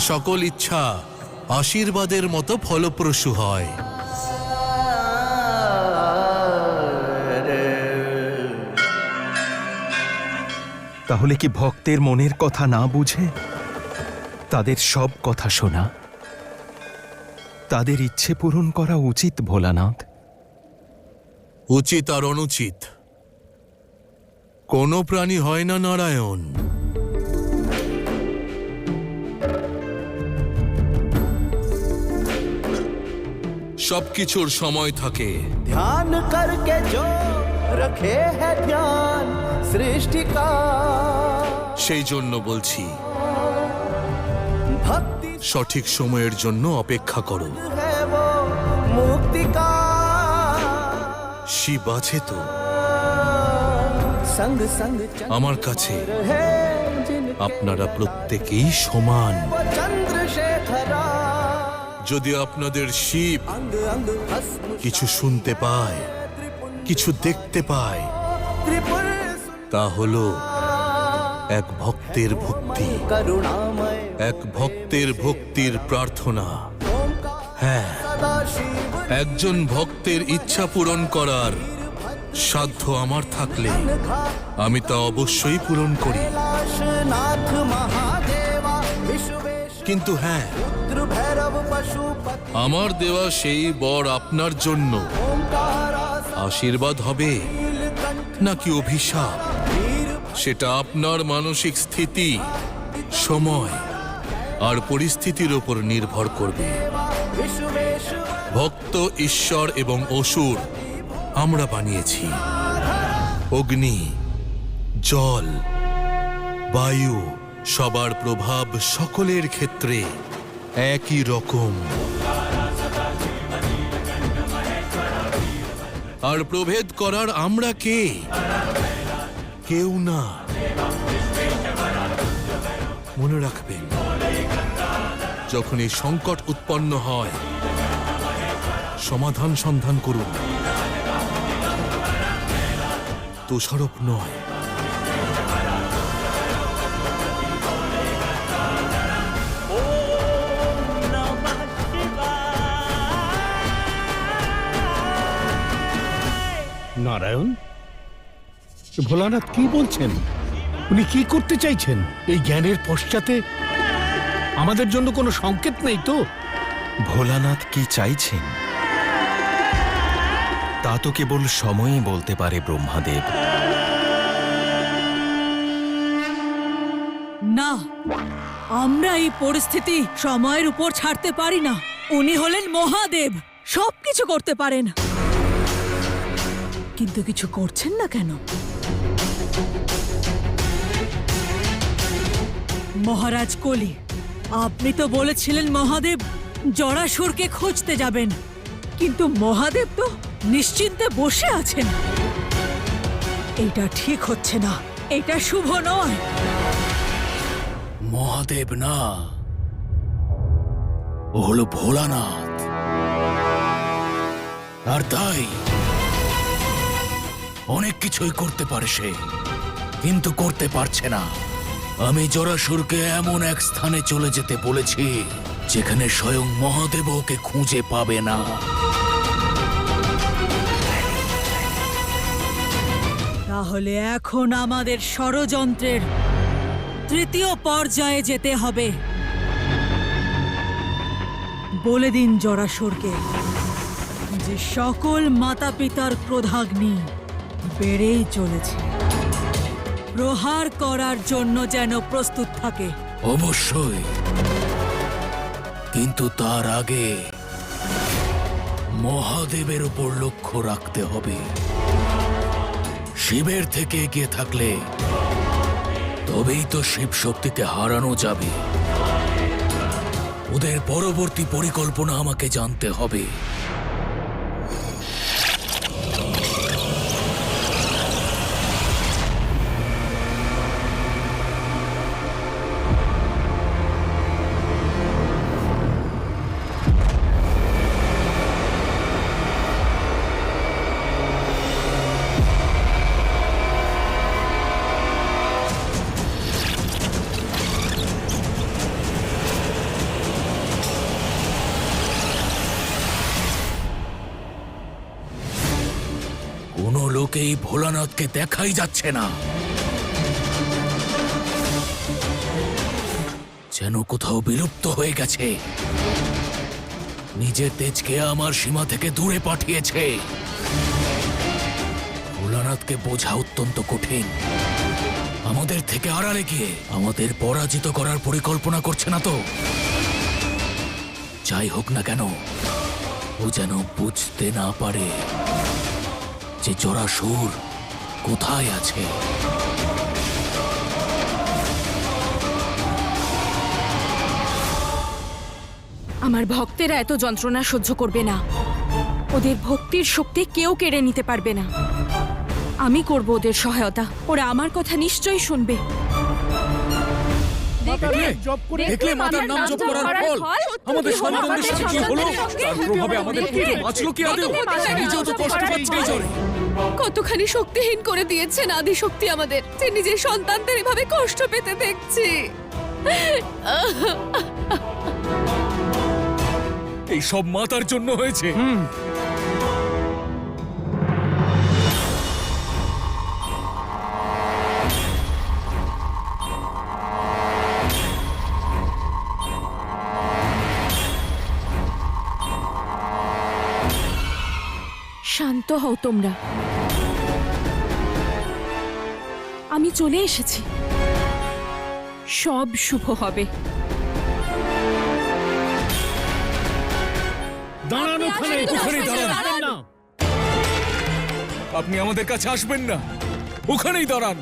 সকল ইচ্ছা আশীর্বাদের মতো ফলপ্রসূ হয়। তাহলে কি ভক্তের মনের কথা না বুঝে তাদের সব কথা শোনা, তাদের ইচ্ছে পূরণ করা উচিত ভোলানাথ? উচিত আর অনুচিত কোনো প্রাণী হয় না নারায়ণ। সবকিছুর সময় থাকে। ध्यान करके जो रखे है ध्यान सृष्टि का, সেই জন্য বলছি भक्ति সঠিক সময়ের জন্য অপেক্ষা করো। है वो मुक्ति का, শিব আছে তো संग संग আমার কাছে। है जिन আপনারা প্রত্যেকেই সমান। वो चंद्रशेखरा, যদি আপনাদের শিব अंग अंग भस्म কিছু শুনতে পায়, কিছু দেখতে পায়, त्रिपुर তা হলো এক ভক্তের ভক্তি, करुणामय এক ভক্তের ভক্তির প্রার্থনা। ओमकार হ্যাঁ, सदा शिव একজন ভক্তের ইচ্ছা পূরণ করার সাধ্য আমার থাকলে আমি তা অবশ্যই পূরণ করি। कैलाशनाथ महादेवा विश्वेश কিন্তু হ্যাঁ, रुद्र भैरव पशुपति আমার দেওয়া সেই বর আপনার জন্য ओमकारा আশীর্বাদ হবে नीलकंठ নাকি অভিশাপ, वीर সেটা আপনার মানসিক স্থিতি, সময় আর পরিস্থিতির উপর নির্ভর করবে। विश्वेश ভক্ত, ঈশ্বর এবং অসুর আমরা বানিয়েছি। অগ্নি, জল, বায়ু, সবার প্রভাব সকলের ক্ষেত্রে একই রকম। আর প্রভেদ করার আমরা কে? কেউ না। মনে রাখবেন, যখন এই সংকট উৎপন্ন হয় সমাধান সন্ধান করুন, দোষারোপ নয়। নারায়ণ, ভোলানাথ কি বলছেন? উনি কি করতে চাইছেন? এই জ্ঞানের পশ্চাতে আমাদের জন্য কোনো সংকেত নেই তো? ভোলানাথ কি চাইছেন তা তো কেবল সময়ই বলতে পারে ব্রহ্মাদেব। না, আমরা এই পরিস্থিতি সময়ের উপর ছাড়তে পারি না। উনি হলেন মহাদেব, সবকিছু করতে পারেন। কিন্তু কিছু করছেন না কেন? মহারাজ কলি, আপনি তো বলেছিলেন মহাদেব জরাসুরকে খুঁজতে যাবেন, কিন্তু মহাদেব তো নিশ্চিন্তে বসে আছেন। এটা ঠিক হচ্ছে না, এটা শুভ নয়। মহাদেব না, ও হলো ভোলানাথ। আর তাই অনেক কিছুই করতে পারে সে, কিন্তু করতে পারছে না। আমি জরাসুরকে এমন এক স্থানে চলে যেতে বলেছি যেখানে স্বয়ং মহাদেব ওকে খুঁজে পাবে না। তাহলে এখন আমাদের ষড়যন্ত্রের তৃতীয় পর্যায়ে যেতে হবে। বলে দিন জরাসুরকে যে সকল মাতা পিতার ক্রোধাগ্নি বেড়েই চলেছে, প্রহার করার জন্য যেন প্রস্তুত থাকে। অবশ্যই, কিন্তু তার আগে মহাদেবের উপর লক্ষ্য রাখতে হবে। শিবের থেকে এগিয়ে থাকলে তবেই তো শিব শক্তিকে হারানো যাবে। ওদের পরবর্তী পরিকল্পনা আমাকে জানতে হবে। ভোলানাথকে দেখাই যাচ্ছে না। যেন কোথাও বিলুপ্ত হয়ে গেছে। নিজের তেজকে আমার সীমা থেকে দূরে পাঠিয়েছে। ভোলানাথকে বোঝা অত্যন্ত কঠিন। আমাদের থেকে আড়ালে গিয়ে আমাদের পরাজিত করার পরিকল্পনা করছে না তো? যাই হোক না কেন, ও যেন বুঝতে না পারে যে জরাসুর কোথায় আছে। আমার ভক্তেরা এত যন্ত্রণা সহ্য করবে না। ওদের ভক্তির শক্তি কেউ কেড়ে নিতে পারবে না। আমি করব ওদের সহায়তা। ওরা আমার কথা নিশ্চয়ই শুনবে। দেখলে মাতার নাম জপ করার ফল আমাদের সন্তানদের সাথে কি হলো? তার প্রভাবে আমাদের পুত্র বাঁচলো কি আদৌ? নিজেও তো কষ্ট পাচ্ছে এই জ্বরে। কতখানি শক্তিহীন করে দিয়েছেন আদি শক্তি আমাদের, যে নিজের সন্তানদের এভাবে কষ্ট পেতে দেখছি। এই সব মাতার জন্য হয়েছে। শান্ত হও তোমরা। আমি চলে এসেছি। সব শুভ হবে। দাঁড়ান ওখানে, ওখানেই দাঁড়ান। দাঁড়ান না। আপনি আমাদের কাছে আসবেন না, ওখানেই দাঁড়ান।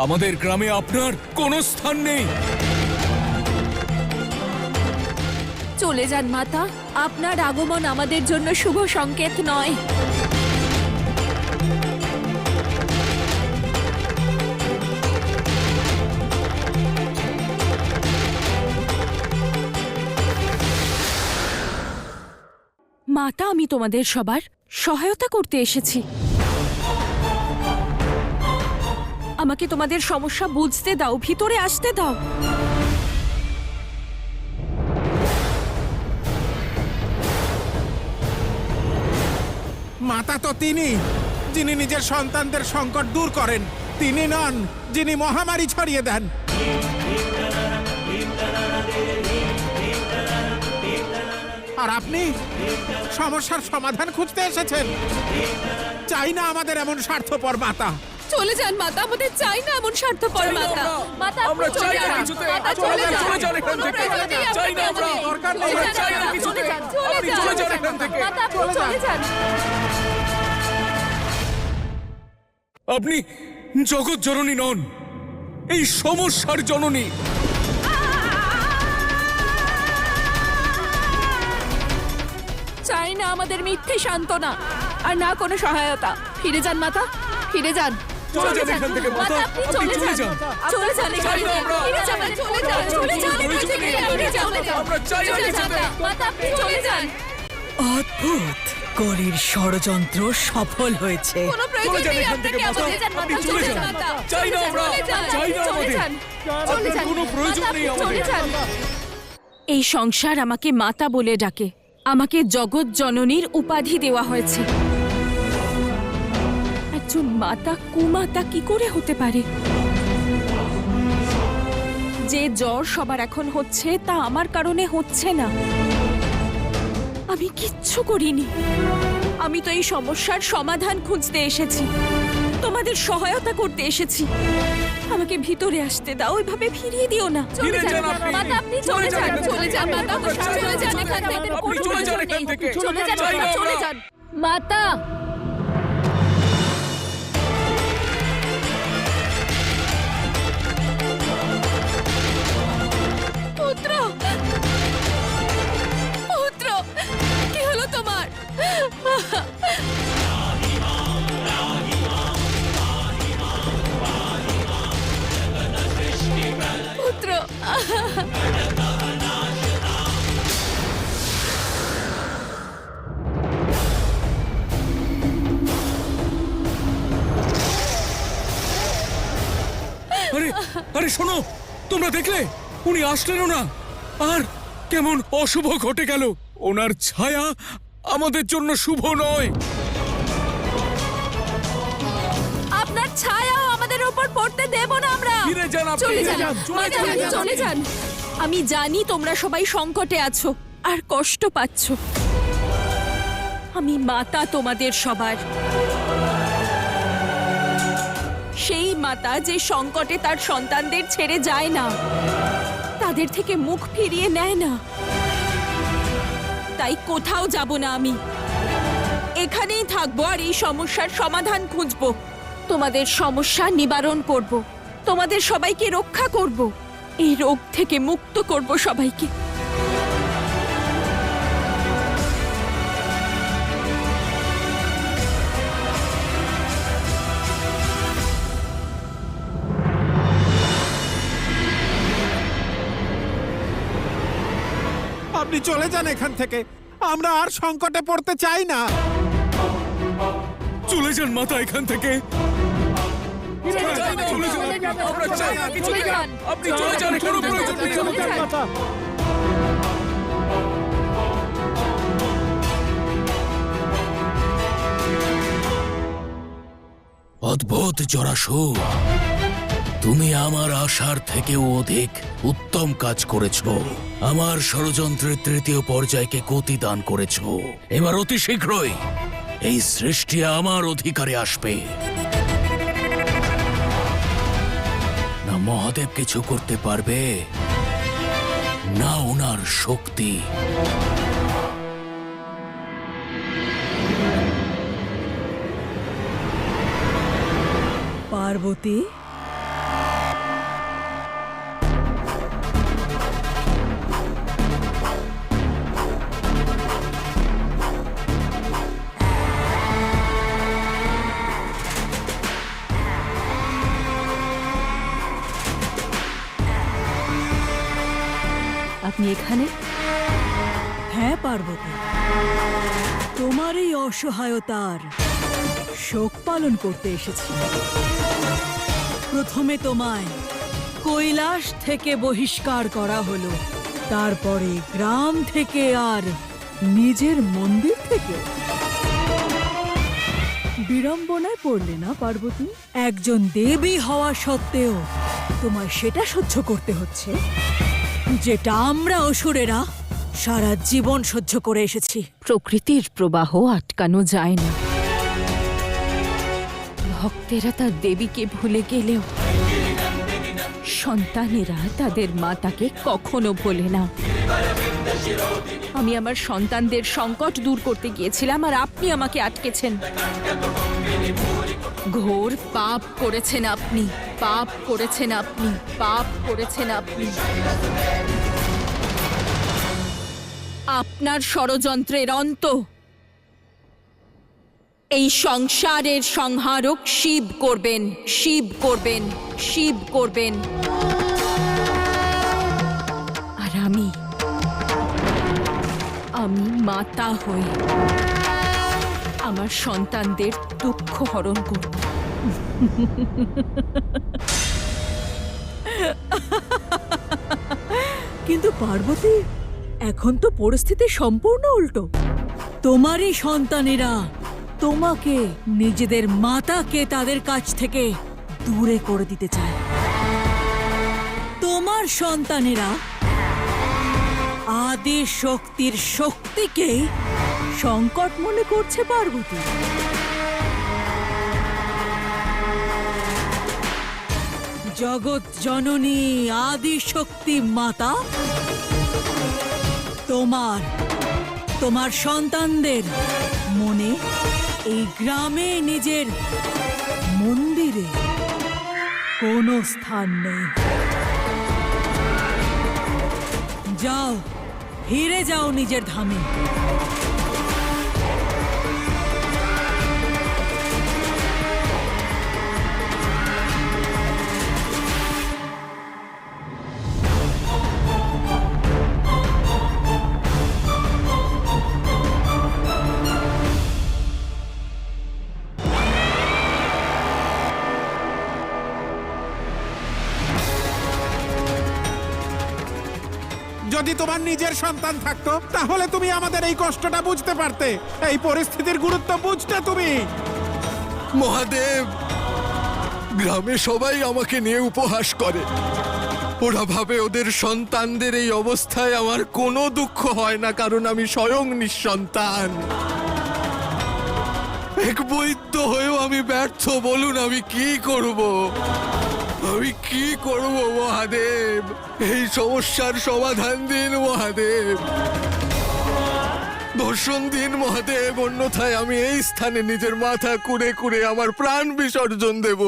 আমাদের গ্রামে আপনার কোনো স্থান নেই। চলে যান মাতা। আপনার আগমন আমাদের জন্য শুভ সংকেত নয়। মাতা, আমি তোমাদের সবার সহায়তা করতে এসেছি। আমাকে তোমাদের সমস্যা বুঝতে দাও, ভিতরে আসতে দাও। মাতা তো তিনি, যিনি নিজের সন্তানদের সংকট দূর করেন। তিনি নন যিনি মহামারী ছড়িয়ে দেন। আর আপনি সমস্যার সমাধান খুঁজতে এসেছেন। চাই না আমাদের এমন স্বার্থপর মাতা। চলে যান মাতা, আমাদের চাই না এমন স্বার্থপর মাতা। মাতা, আমরা আপনি চাই চলে না যান। কিছুতে। মাতা, চলে চলে যান, যান। চলে যান এখান কোনো থেকে। প্রয়োজনেই চাই না আমরা। আপনাদের। দরকার নেই। চলে চাই না যান, কিছুতে। চলে যান, চলে আপনি যান। চলে যান এখান থেকে। মাতা, আপনি চলে যান। আপনি জগৎ জননী নন, এই সমস্যার জননী। চাই না আমাদের মিথ্যে সান্ত্বনা আর না কোনো সহায়তা। ফিরে যান মাতা, ফিরে যান। চলে যান এখান থেকে মাতা। আপনি আপনি চলে চলে যান। যান। চলে যান এখান চাই না থেকে। আমরা। ফিরে যান, চলে যান, চলে যান এখান থেকে। ফিরে যান, আমরা চাই না চলে যান। কিছুতে। মাতা, আপনি চলে যান। অদ্ভুত, কলির ষড়যন্ত্র সফল হয়েছে। কোনো চলে যান প্রয়োজন নেই এখান থেকে আপনাকে মাতা। আমাদের। যান আপনি মাতা, চলে চলে যান। যান মাতা। চাই না চলে আমরা। যান, চাই না চলে আমাদের। যান। চলে আপনার যান। কোনো প্রয়োজন মাতা, নেই আপনি আমাদের। চলে যান। এই সংসার আমাকে মাতা বলে ডাকে। আমাকে জগৎ জননীর উপাধি দেওয়া হয়েছে। একজন মাতা কুমাতা কি করে হতে পারে? যে জ্বর সবার এখন হচ্ছে তা আমার কারণে হচ্ছে না। আমি কিচ্ছু করিনি। আমি তো এই সমস্যার সমাধান খুঁজতে এসেছি, তোমাদের সহায়তা করতে এসেছি। আমাকে ভিতরে আসতে দাও, ওইভাবে ফিরিয়ে দিও না। ফিরে যান আপনি। মাতা, আপনি চলে যান, চলে যান মাতা, আমরা চাই না চলে যান কিছুতে। এখান থেকে। আপনি কোনো চলে যান প্রয়োজন এখান নেই। থেকে। চলে যান চাই না মাতা, চলে আমরা। যান মাতা। পুত্র, পুত্র, কি হলো তোমার? পুত্র, আরে আরে শোনো, তোমরা দেখলে উনি আসলেনও না। আর কেমন অশুভ ঘটে গেল। ওনার ছায়া আমাদের জন্য শুভ নয়। ওপর পড়তে দেব না আমরা। ফিরে যান আপনি। চলে যান, চলে যান, মহাদেব, চলে যান। আমি জানি তোমরা সবাই সংকটে আছো আর কষ্ট পাচ্ছ। আমি মাতা তোমাদের সবার, সেই মাতা যে সংকটে তার সন্তানদের ছেড়ে যায় না, তাদের থেকে মুখ ফিরিয়ে নেয় না। তাই কোথাও যাব না আমি, এখানেই থাকবো আর এই সমস্যার সমাধান খুঁজবো। তোমাদের সমস্যা নিবারণ করব, তোমাদের সবাইকে রক্ষা করব, এই রোগ থেকে মুক্ত করব সবাইকে। আপনি চলে যান এখান থেকে, আমরা আর সংকটে পড়তে চাই না। চলে যান মাতা এখান থেকে। আমরা চাই না কিছু। আপনি চলে যান, কোনো প্রয়োজন নেই। অদ্ভুত জরাসুর, তুমি আমার আশার থেকেও অধিক উত্তম কাজ করেছো। আমার ষড়যন্ত্রের তৃতীয় পর্যায়কে গতি দান করেছো। এবার অতি শীঘ্রই এই সৃষ্টি আমার অধিকারে আসবে। না মহাদেব কিছু করতে পারবে, না ওনার শক্তি। পার্বতী, আপনি এখানে? হ্যাঁ পার্বতী, তোমার এই অসহায়তার শোক পালন করতে এসেছি। প্রথমে তোমায় কৈলাস থেকে বহিষ্কার করা হলো, তারপরে গ্রাম থেকে আর নিজের মন্দির থেকে। বিড়ম্বনায় পড়লে না পার্বতী? একজন দেবী হওয়া সত্ত্বেও তোমায় সেটা সহ্য করতে হচ্ছে যেটা আমরা অসুরেরা সারা জীবন সহ্য করে এসেছি। প্রকৃতির প্রবাহ আটকানো যায় না। ভক্তেরা তার দেবীকে ভুলে গেলেও সন্তানেরা তাদের মাতাকে কখনো ভোলে না। আমি আমার সন্তানদের সংকট দূর করতে গিয়েছিলাম আর আপনি আমাকে আটকেছেন। ঘোর পাপ করেছেন আপনি, পাপ করেছেন আপনি, পাপ করেছেন আপনি। আপনার ষড়যন্ত্রের অন্ত এই সংসারের সংহারক শিব করবেন, শিব করবেন, শিব করবেন। আর আমি মাতা হই আমার সন্তানদের দুঃখ হরণ করব। কিন্তু পার্বতী, এখন তো পরিস্থিতি সম্পূর্ণ উল্টো। তোমারই সন্তানেরা তোমাকে, নিজেদের মাতাকে তাদের কাছ থেকে দূরে করে দিতে চায়। তোমার সন্তানেরা আদি শক্তির শক্তিকে সংকট মনে করছে পার্বতী। জগৎ জননী আদি শক্তি মাতা তোমার সন্তানদের মনে, এই গ্রামে, নিজের মন্দিরে কোনো স্থান নেই। যাও, ফিরে যাও নিজের ধামে। যদি তোমার নিজের সন্তান থাকতো তাহলে তুমি আমাদের এই কষ্টটা বুঝতে পারতে, এই পরিস্থিতির গুরুত্ব বুঝতে তুমি। মহাদেব, গ্রামে সবাই আমাকে নিয়ে উপহাস করে। ওরা ভাবে ওদের সন্তানদের এই অবস্থায় আমার কোনো দুঃখ হয় না, কারণ আমি স্বয়ং নিঃসন্তান। এক বৈদ্য হয়েও আমি ব্যর্থ। বলুন আমি কি করব? আমি কি করব মহাদেব? এই সমস্যার সমাধান দিন মহাদেব, দর্শন দিন মহাদেব, অন্যথায় আমি এই স্থানে নিজের মাথা কুড়ে কুড়ে আমার প্রাণ বিসর্জন দেব।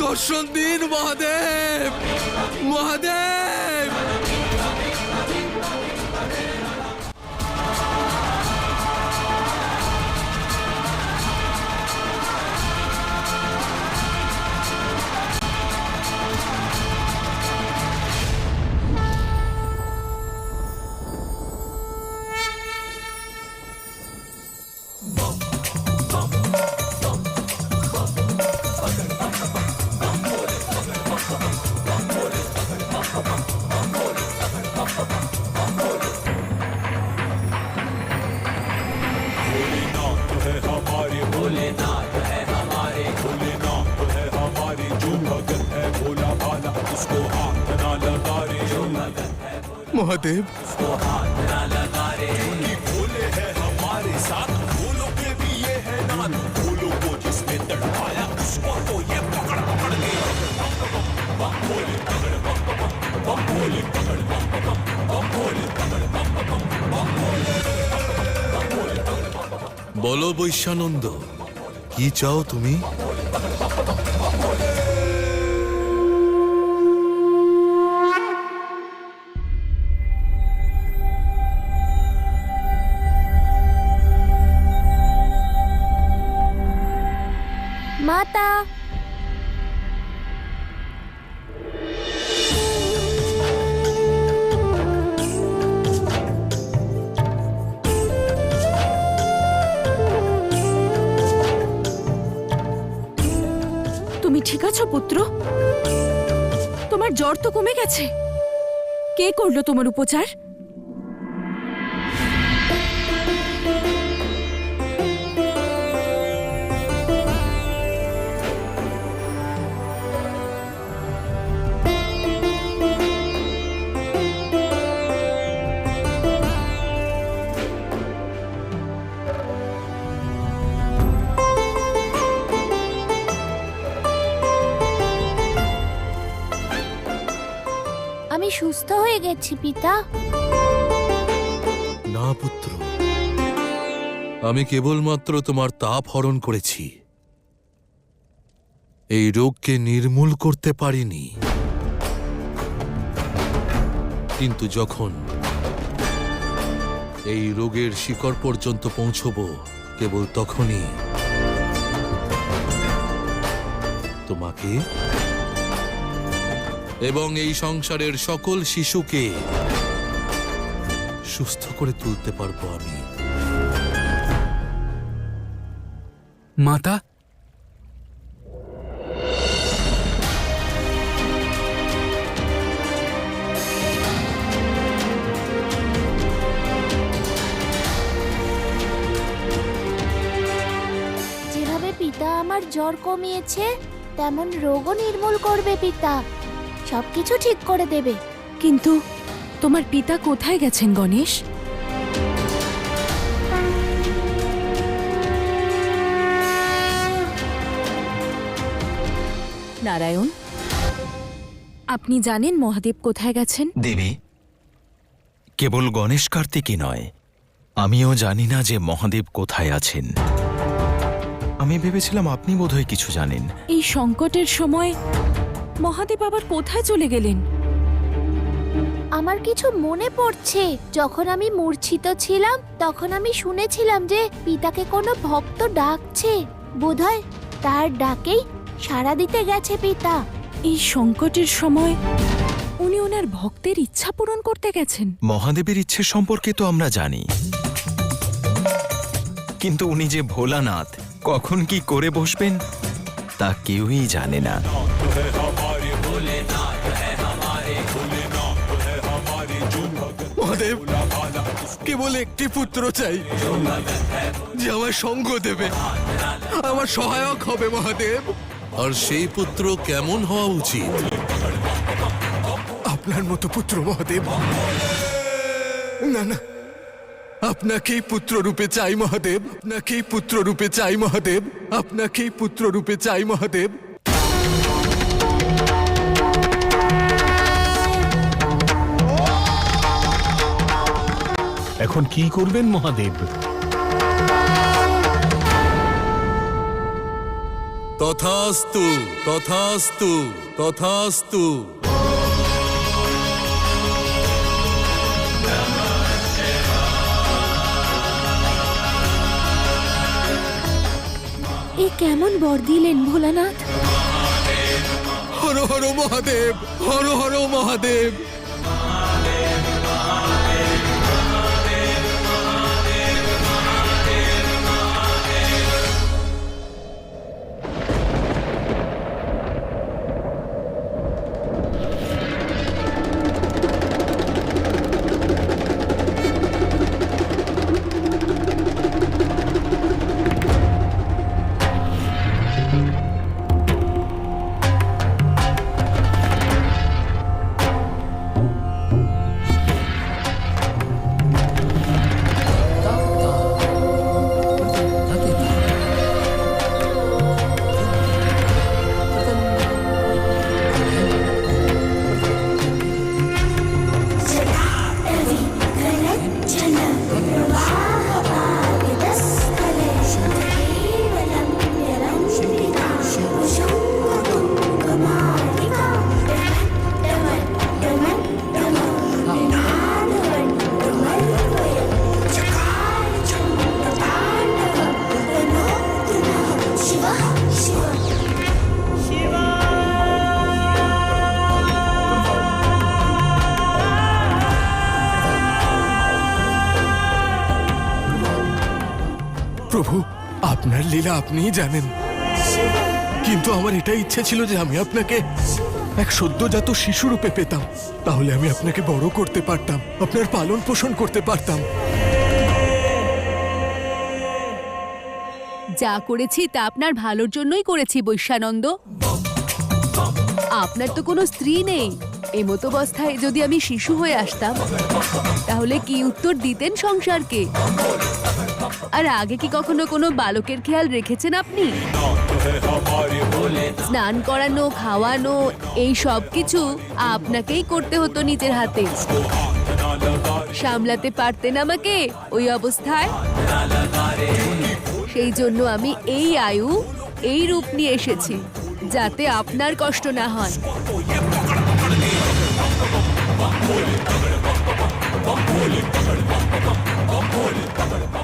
দর্শন দিন মহাদেব, মহাদেব। মহাদেব, বলো বৈশ্যানন্দ, কি চাও তুমি? মাতা, তুমি ঠিক আছো পুত্র? তোমার জ্বর তো কমে গেছে। কে করলো তোমার উপচার? আমি সুস্থ হয়ে গেছি পিতা। না পুত্র, আমি কেবলমাত্র তোমার তাপ হরণ করেছি, এই রোগকে নির্মূল করতে পারিনি। কিন্তু যখন এই রোগের শিকড় পর্যন্ত পৌঁছব, কেবল তখনই তোমাকে এবং এই সংসারের সকল শিশুকে সুস্থ করে তুলতে পারবো আমি। মাতা, যেভাবে পিতা আমার জ্বর কমিয়েছে, তেমন রোগও নির্মূল করবে পিতা। সবকিছু ঠিক করে দেবে। কিন্তু তোমার পিতা কোথায় গেছেন গণেশ? নারায়ণ, আপনি জানেন মহাদেব কোথায় গেছেন? দেবী, কেবল গণেশ কার্তিকই নয়, আমিও জানি না যে মহাদেব কোথায় আছেন। আমি ভেবেছিলাম আপনি বোধহয় কিছু জানেন। এই সংকটের সময় মহাদেব আবার কোথায় চলে গেলেন? আমার কিছু মনে পড়ছে। যখন আমি মূর্ছিত ছিলাম, তখন আমি শুনেছিলাম যে পিতাকে কোনো ভক্ত ডাকছে। বোধহয় তার ডাকেই সাড়া দিতে গেছে পিতা। এই সংকটের সময় উনি ওনার ভক্তের ইচ্ছা পূরণ করতে গেছেন। মহাদেবের ইচ্ছে সম্পর্কে তো আমরা জানি, কিন্তু উনি যে ভোলানাথ, কখন কি করে বসবেন তা কেউই জানে না। মহাদেব, কেবল একটি পুত্র চাই, যে আমার সঙ্গ দেবে, আমার সহায়ক হবে মহাদেব। আর সেই পুত্র কেমন হওয়া উচিত? আপনার মতো পুত্র মহাদেব। না না, আপনাকেই পুত্র রূপে চাই মহাদেব, আপনাকেই পুত্র রূপে চাই মহাদেব, আপনাকেই পুত্র রূপে চাই মহাদেব। এখন কি করবেন মহাদেব? তথাস্তু, তথাস্তু, তথাস্তু। এ কেমন বর দিলেন ভোলানাথ? হর হর মহাদেব, হর হর মহাদেব। প্রভু, আপনার লীলা আপনিই জানেন, কিন্তু আমার এটাই ইচ্ছে ছিল যে আমি আপনাকে এক সদ্যজাত শিশুরূপে পেতাম, তাহলে আমি আপনাকে বড় করতে পারতাম, আপনার পালন পোষণ করতে পারতাম। যা করেছি তা আপনার ভালোর জন্যই করেছি বৈশ্যানন্দ। আপনার তো কোনো স্ত্রী নেই, এমতো অবস্থায় যদি আমি শিশু হয়ে আসতাম তাহলে কি উত্তর দিতেন সংসারকে? আর আগে কি কখনো কোনো বালকের খেয়াল রেখেছেন আপনি? স্নান করানো, খাওয়ানো, এই সব কিছু আপনাকেই করতে হতো নিজের হাতে। সামলাতে পারতেন আমাকে ওই অবস্থায়? সেই জন্য আমি এই আয়ু, এই রূপ নিয়ে এসেছি, যাতে আপনার কষ্ট না হয়।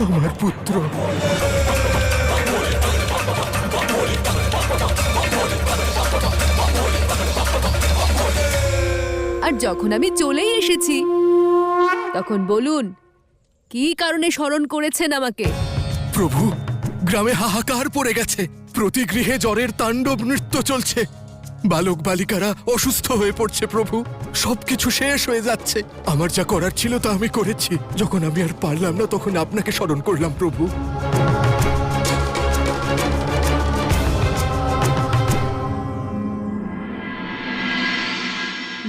আমার পুত্র, আর যখন আমি চলেই এসেছি তখন বলুন কি কারণে স্মরণ করেছেন আমাকে? প্রভু, গ্রামে হাহাকার পড়ে গেছে, প্রতি গৃহে জ্বরের তাণ্ডব নৃত্য চলছে, বালক বালিকারা অসুস্থ হয়ে পড়ছে প্রভু, সবকিছু শেষ হয়ে যাচ্ছে। আমার যা করার ছিল তা আমি করেছি, যখন আমি আর পারলাম না তখন আপনাকে স্মরণ করলাম প্রভু।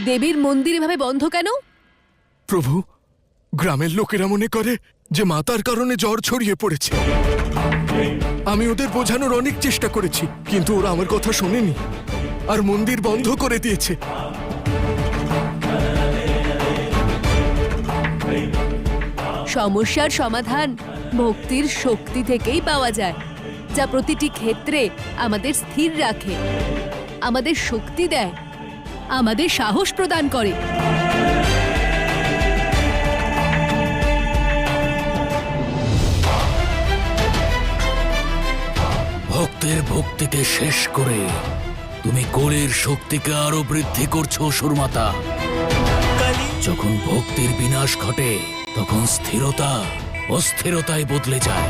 দেবীর মন্দির এভাবে বন্ধ কেন? প্রভু, গ্রামের লোকেরা মনে করে যে মাতার কারণে জ্বর ছড়িয়ে পড়েছে। আমি ওদের বোঝানোর অনেক চেষ্টা করেছি, কিন্তু ওরা আমার কথা শোনেনি আর মন্দির বন্ধ করে দিয়েছে। সমস্যার সমাধান ভক্তির শক্তি থেকেই পাওয়া যায়, যা প্রতিটি ক্ষেত্রে আমাদের স্থির রাখে, আমাদের শক্তি দেয়, আমাদের সাহস প্রদান করে। ভক্তের ভক্তিকে শেষ করে তুমি কলির শক্তিকে আরো বৃদ্ধি করছো সুরমাতা। যখন ভক্তির বিনাশ ঘটে তখন স্থিরতা অস্থিরতায় বদলে যায়।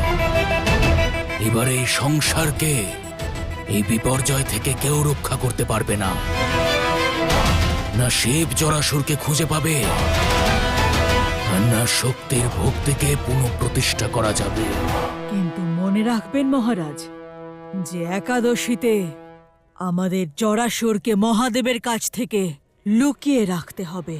এবার এই সংসারকে এই বিপর্যয় থেকে কেউ রক্ষা করতে পারবে না। না শিব জরাসুরকে খুঁজে পাবে, না শক্তির ভক্তিকে পুনঃপ্রতিষ্ঠা করা যাবে। কিন্তু মনে রাখবেন মহারাজ, যে একাদশীতে আমাদের জরাসুরকে মহাদেবের কাছ থেকে লুকিয়ে রাখতে হবে।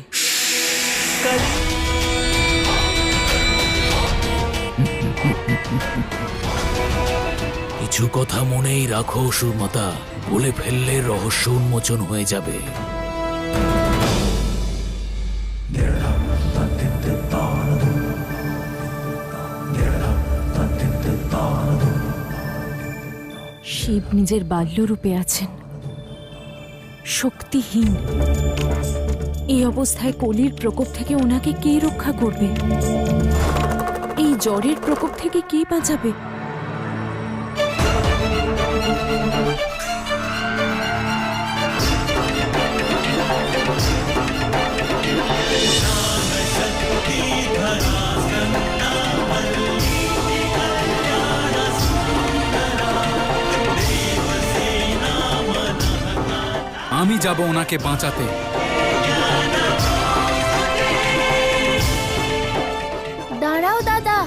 কিছু কথা মনেই রাখো সুরমাতা, বলে ফেললে রহস্য উন্মোচন হয়ে যাবে। শিব নিজের বাল্যরূপে আছেন, শক্তিহীন। এই অবস্থায় কলির প্রকোপ থেকে ওনাকে কে রক্ষা করবে? এই জ্বরের প্রকোপ থেকে কে বাঁচাবে? আমি যাব ওনাকে বাঁচাতে। দাঁড়াও দাদা,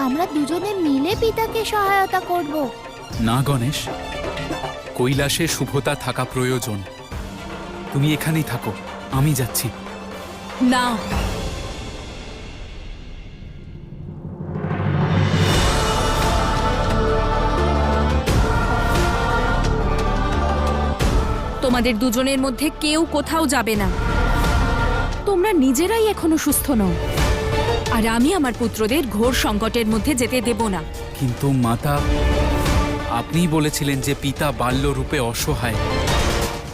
আমরা দুজনে মিলে পিতাকে সহায়তা করব। না গণেশ, কৈলাসে শুভতা থাকা প্রয়োজন। তুমি এখানেই থাকো, আমি যাচ্ছি। না, তোমাদের দুজনের মধ্যে কেউ কোথাও যাবে না। তোমরা নিজেরাই এখনো সুস্থ নও, আর আমি আমার পুত্রদের ঘোর সংকটের মধ্যে যেতে দেব না। কিন্তু মাতা, আপনিই বলেছিলেন যে পিতা বাল্যরূপে অসহায়,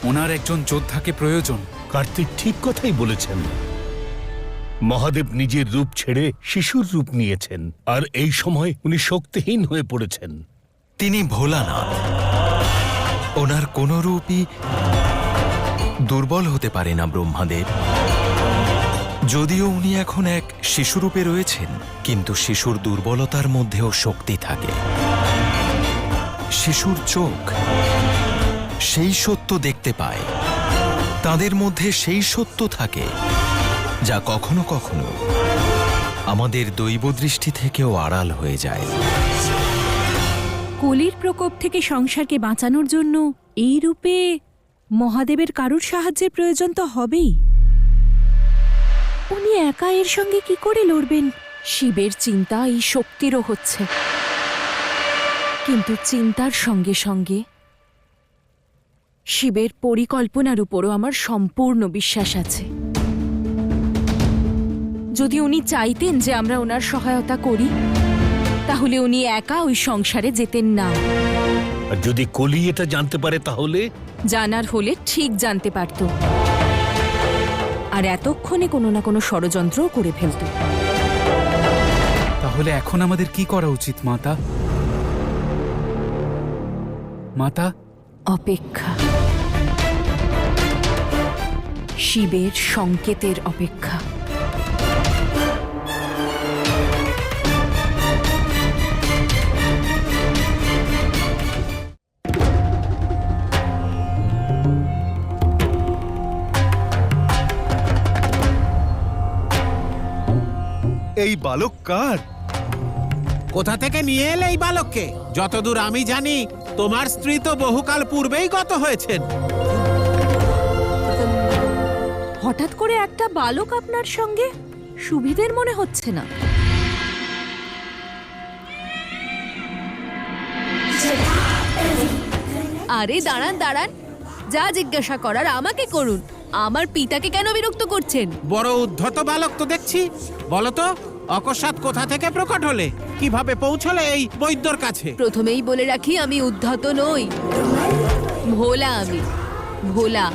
ওনার একজন যোদ্ধাকে প্রয়োজন। কার্তিক ঠিক কথাই বলেছেন। মহাদেব নিজের রূপ ছেড়ে শিশুর রূপ নিয়েছেন, আর এই সময় উনি শক্তিহীন হয়ে পড়েছেন। তিনি ভোলানাথ। ওনার কোনো রূপই দুর্বল হতে পারে না ব্রহ্মাদেব। যদিও উনি এখন এক শিশুরূপে রয়েছেন, কিন্তু শিশুর দুর্বলতার মধ্যেও শক্তি থাকে। শিশুর চোখ সেই সত্য দেখতে পায়, তাদের মধ্যে সেই সত্য থাকে যা কখনো কখনো আমাদের দৈব দৃষ্টি থেকেও আড়াল হয়ে যায়। কলির প্রকোপ থেকে সংসারকে বাঁচানোর জন্য এই রূপে মহাদেবের কারুর সাহায্যের প্রয়োজন তো হবেই। উনি একা এর সঙ্গে কি করে লড়বেন? শিবের চিন্তা এই শক্তিরও হচ্ছে, কিন্তু চিন্তার সঙ্গে সঙ্গে শিবের পরিকল্পনার উপরও আমার সম্পূর্ণ বিশ্বাস আছে। যদি উনি চাইতেন যে আমরা ওনার সহায়তা করি, তাহলে উনি একা ওই সংসারে যেতেন না। আর যদি কলি এটা জানতে পারে, তাহলে জানার হলে ঠিক জানতে পারত, আর এতক্ষণে কোনো না কোনো ষড়যন্ত্রও করে ফেলত। তাহলে এখন আমাদের কি করা উচিত মাতা? মাতা, অপেক্ষা, শিবের সংকেতের অপেক্ষা। এই বালক কার? কোথা থেকে নিয়ে এলে এই বালককে? যতদূর আমি জানি, তোমার স্ত্রী তো বহুকাল পূর্বেই গত হয়েছেন। হঠাৎ করে একটা বালক আপনার সঙ্গে সুবিধের মনে হচ্ছে না। আরে দাঁড়ান দাঁড়ান, যা জিজ্ঞাসা করার আমাকে করুন। আমার পিতাকে কেন বিরক্ত করছেন? বড় উদ্ধত বালক তো দেখছি। বলো তো, অকস্মাৎ কোথা থেকে প্রকট হলে? কিভাবে পৌঁছলে এই বৈদ্যর কাছে? প্রথমেই বলে রাখি, আমি উদ্ধত নই, ভোলা। আমি ভোলা।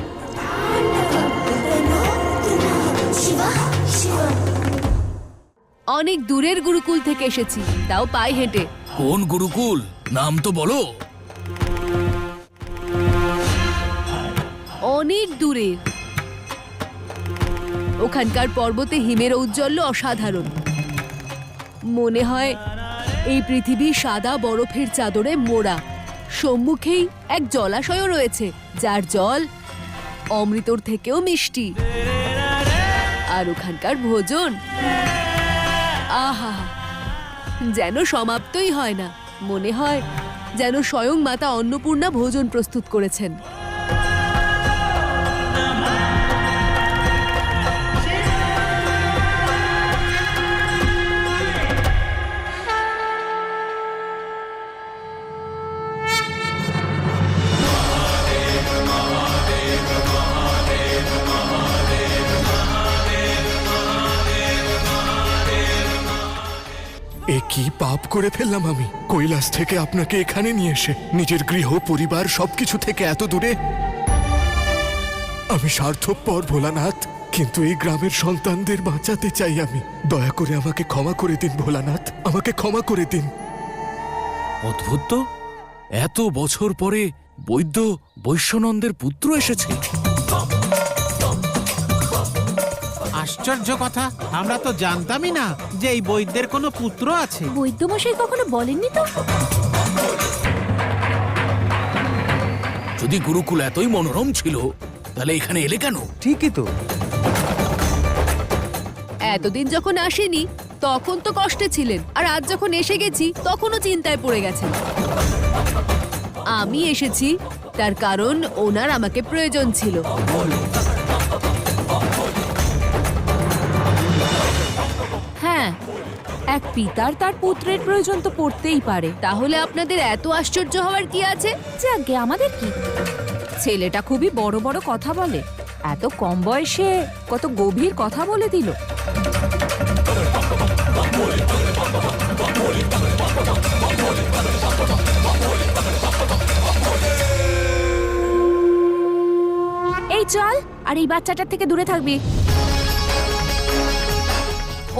অনেক দূরের গুরুকুল থেকে এসেছি, তাও পায়ে হেঁটে। কোন গুরুকুল? নাম তো বলো। অনেক দূরে। ওখানকার পর্বতে হিমের ঔজ্জ্বল্য অসাধারণ। মনে হয় এই পৃথিবী সাদা বরফের চাদরে মোড়া। সম্মুখেই এক জলাশয়ও রয়েছে, যার জল অমৃতর থেকেও মিষ্টি। আর ওখানকার ভোজন আহা, যেন সমাপ্তই হয় না। মনে হয় যেন স্বয়ং মাতা অন্নপূর্ণা ভোজন প্রস্তুত করেছেন। এ কি পাপ করে ফেললাম আমি, কৈলাস থেকে আপনাকে এখানে নিয়ে এসে নিজের গৃহ পরিবার সবকিছু থেকে এত দূরে। আমি স্বার্থপর ভোলানাথ, কিন্তু এই গ্রামের সন্তানদের বাঁচাতে চাই আমি। দয়া করে আমাকে ক্ষমা করে দিন ভোলানাথ, আমাকে ক্ষমা করে দিন। অদ্ভুত তো, এত বছর পরে বৈদ্য বৈশ্যনন্দের পুত্র এসেছে। আশ্চর্য কথা, আমরা তো জানতামই না যে এই বৈদ্যের কোনো পুত্র আছে। বৈদ্যমশাই কখনো বলেননি তো। যদি গুরুকুল এতই মনোরম ছিল তাহলে এখানে এলে কেন? ঠিকই তো। এতদিন যখন আসেনি তখন তো কষ্টে ছিলেন, আর আজ যখন এসে গেছি তখনও চিন্তায় পড়ে গেছেন। আমি এসেছি তার কারণ ওনার আমাকে প্রয়োজন ছিল। হ্যাঁ, এক পিতার তার পুত্রের প্রয়োজন তো পড়তেই পারে। তাহলে আপনাদের এত আশ্চর্য হওয়ার কি আছে? যাকে আমাদের কি? ছেলেটা খুবই বড় বড় কথা বলে, এত কম বয়সে কত গভীর কথা বলে দিল। এই চল, আর এই বাচ্চাটার থেকে দূরে থাকবি।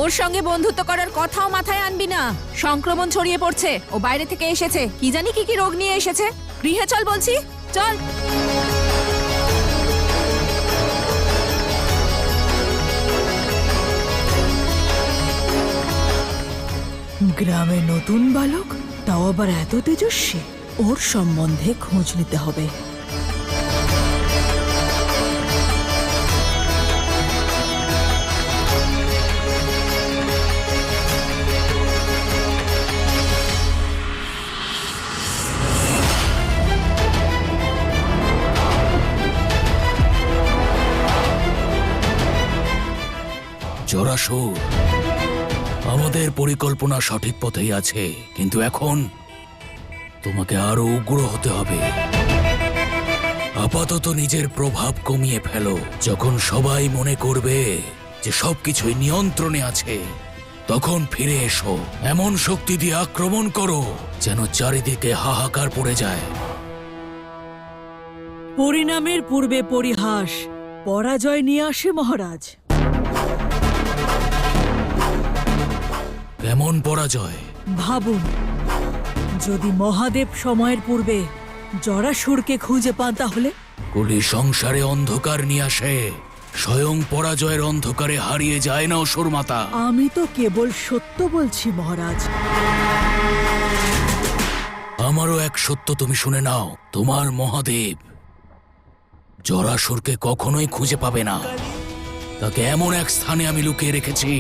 ওর সঙ্গে বন্ধুত্ব করার কথাও মাথায় আনবি না। সংক্রমণ ছড়িয়ে পড়ছে, ও বাইরে থেকে এসেছে, কি জানি কি কি রোগ নিয়ে এসেছে। গৃহে চল বলছি, চল। গ্রামে নতুন বালক, তাও আবার এত তেজস্বী। ওর সম্বন্ধে খোঁজ নিতে হবে। জরাসুর, আমাদের পরিকল্পনা সঠিক পথেই আছে, কিন্তু এখন তোমাকে আরো উগ্র হতে হবে। আপাতত নিজের প্রভাব কমিয়ে ফেলো। যখন সবাই মনে করবে যে সবকিছুই নিয়ন্ত্রণে আছে, তখন ফিরে এসো। এমন শক্তি দিয়ে আক্রমণ করো যেন চারিদিকে হাহাকার পড়ে যায়। পরিণামের পূর্বে পরিহাস পরাজয় নিয়ে আসে মহারাজ। কেমন পরাজয়? ভাবুন, যদি মহাদেব সময়ের পূর্বে জরাসুরকে খুঁজে পান তাহলে? কলি সংসারে অন্ধকার নিয়ে আসে, স্বয়ং পরাজয়ের অন্ধকারে হারিয়ে যায় না অসুর মাতা। আমি তো কেবল সত্য বলছি মহারাজ। আমারও এক সত্য তুমি শুনে নাও, তোমার মহাদেব জরাসুরকে কখনোই খুঁজে পাবে না। তাকে এমন এক স্থানে আমি লুকিয়ে রেখেছি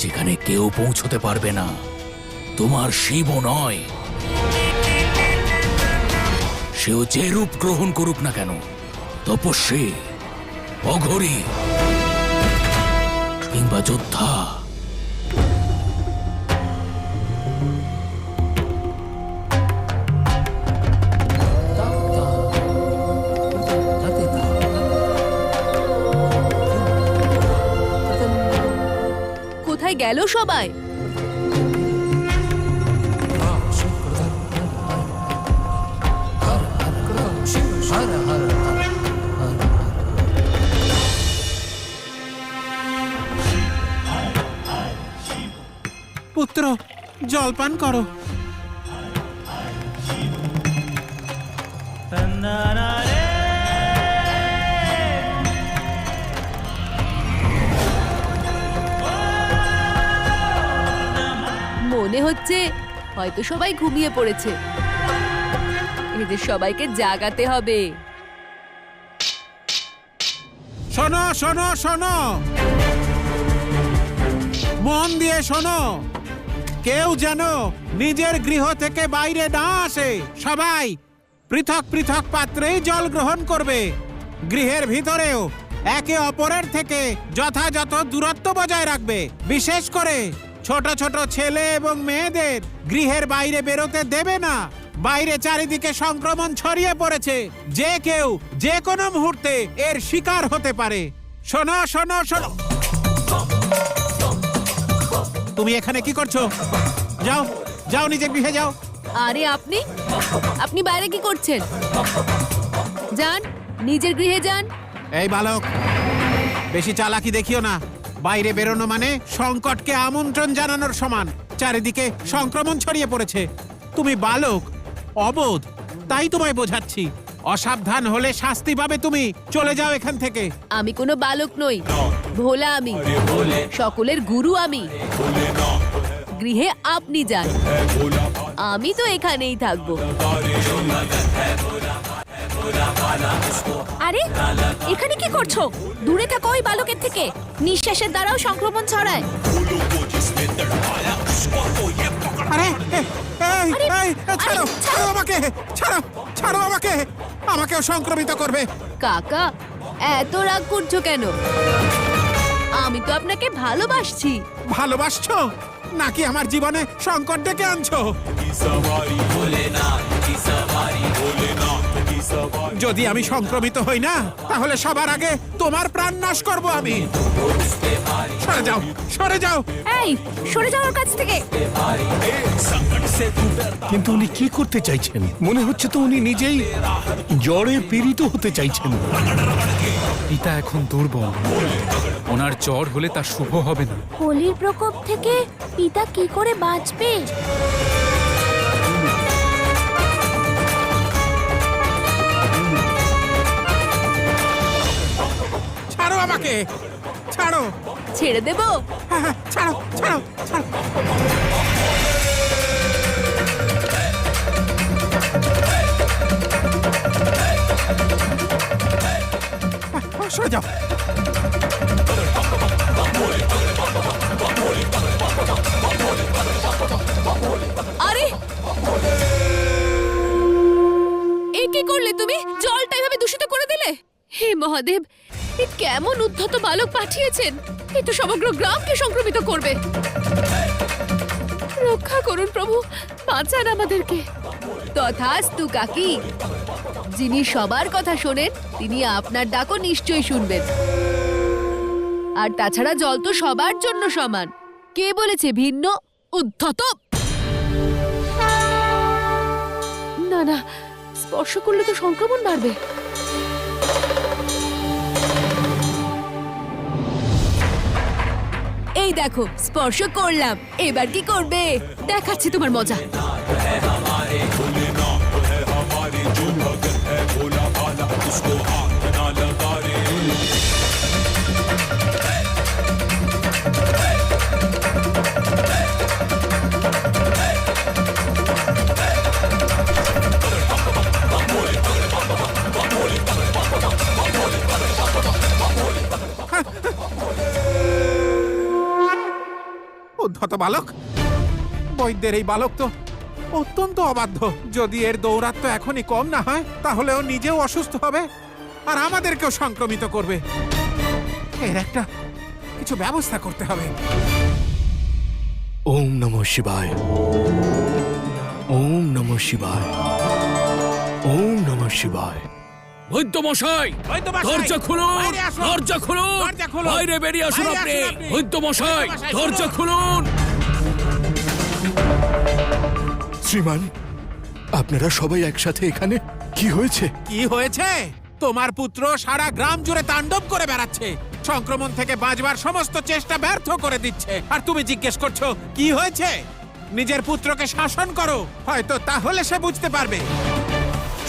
যেখানে কেউ পৌঁছতে পারবে না। তোমার শিবও নয়, সেও যে রূপ গ্রহণ করুক না কেন, তপস্বী, অঘরী কিংবা যোদ্ধা, কোথায় গেল সবাই? পুত্র, জলপান করো। মনে হচ্ছে হয়তো সবাই ঘুমিয়ে পড়েছে। এদের সবাইকে জাগাতে হবে। শোনো শোনো শোনো, মন দিয়ে শোনো, কেউ যেন নিজের গৃহ থেকে বাইরে না আসে। সবাই পৃথক পৃথক পাত্রেই জল গ্রহণ করবে। গৃহের ভিতরেও একে অপরের থেকে যথাযথ দূরত্ব বজায় রাখবে। বিশেষ করে ছোট ছোট ছেলে এবং মেয়েদের গৃহের বাইরে বেরোতে দেবে না। বাইরে চারিদিকে সংক্রমণ ছড়িয়ে পড়েছে, যে কেউ যে কোনো মুহূর্তে এর শিকার হতে পারে। শোনো শোনো শোনো, তুমি এখানে কি করছো? যাও যাও, নিজের গৃহে যাও। আরে আপনি আপনি বাইরে কি করছেন? যান, নিজের গৃহে যান। এই বালক, বেশি চালাকি দেখিও না। বাইরে বেরোনো মানে সংকটকে আমন্ত্রণ জানানোর সমান। চারিদিকে সংক্রমণ ছড়িয়ে পড়েছে। তুমি বালক, অবোধ, তাই তোমায় বোঝাচ্ছি। অসাবধান হলে শাস্তি পাবে তুমি। চলে যাও এখান থেকে। আমি কোনো বালক নই, ভোলা আমি, সকলের গুরু আমি। গৃহে আপনি যান, আমি তো এখানেই থাকবো। আরে এখানে কি করছো? দূরে থাকো ওই বালকের থেকে, নিঃশ্বাসের দ্বারাও সংক্রমণ ছড়ায়। আরে এই, ছাড়ো ছাড়ো আমাকে, ছাড়ো ছাড়ো আমাকে, আমাকেও সংক্রমিত করবে। কাকা, এত রাগ করছো কেন? আমি তো আপনাকে ভালোবাসছি। ভালোবাসছো নাকি আমার জীবনে সংকট ডেকে আনছো? যদি আমি সংক্রমিত হই না, তাহলে সবার আগে তোমার প্রাণ নাশ করব আমি। সরে যাও, সরে যাও। এই সরে যাওয়ার কাছ থেকে। কিন্তু উনি কি করতে চাইছেন? মনে হচ্ছে তো উনি নিজেই জ্বরে পীড়িত হতে চাইছেন। পিতা এখন দুর্বল, ওনার জ্বর হলে তা শুভ হবে না। হোলির প্রকোপ থেকে পিতা কি করে বাঁচবে? ছাড়ো আমাকে, ছাড়ো। ছেড়ে দেবো? হ্যাঁ, ছাড়ো ছাড়ো ছাড়ো। সরে যাও। আরে এ কি করলে তুমি? জলটা এভাবে দূষিত করে দিলে। হে মহাদেব, এ কেমন উদ্ধত বালক পাঠিয়েছেন? এ তো সমগ্র গ্রামকে সংক্রমিত করবে। রক্ষা করুন প্রভু, বাঁচান আমাদেরকে। তথাস্তু কাকি। যিনি সবার কথা শোনেন, তিনি আপনার ডাকও নিশ্চয়ই শুনবেন। আর তাছাড়া জল তো সবার জন্য সমান। কে বলেছে ভিন্ন? উদ্ধত। না না, স্পর্শ করলে তো সংক্রমণ বাড়বে। এই দেখো, স্পর্শ করলাম। এবার কি করবে? দেখাচ্ছি তোমার মজা। উদ্ধত বালক, বৈদ্যের এই বালক তো অত্যন্ত অবাধ্য। যদি এর দৌরাত্ম এখনই কম না হয়, তাহলে ও নিজেও অসুস্থ হবে আর আমাদেরকেও সংক্রমিত করবে। এর একটা কিছু ব্যবস্থা করতে হবে। ওম নমঃ শিবায়, ওম নমঃ শিবায়, ওম নমঃ শিবায়। বৈদ্য মশাই, দরজা খুলুন, দরজা খুলুন, বাইরে বেরিয়ে আসুন আপনি। বৈদ্য মশাই, দরজা খুলুন। শ্রীমান, আপনারা সবাই একসাথে এখানে? কি হয়েছে? কি হয়েছে? তোমার পুত্র সারা গ্রাম জুড়ে তাণ্ডব করে বেড়াচ্ছে, সংক্রমণ থেকে বাঁচবার সমস্ত চেষ্টা ব্যর্থ করে দিচ্ছে। আর তুমি জিজ্ঞেস করছো কি হয়েছে? নিজের পুত্রকে শাসন করো, হয়তো তাহলে সে বুঝতে পারবে।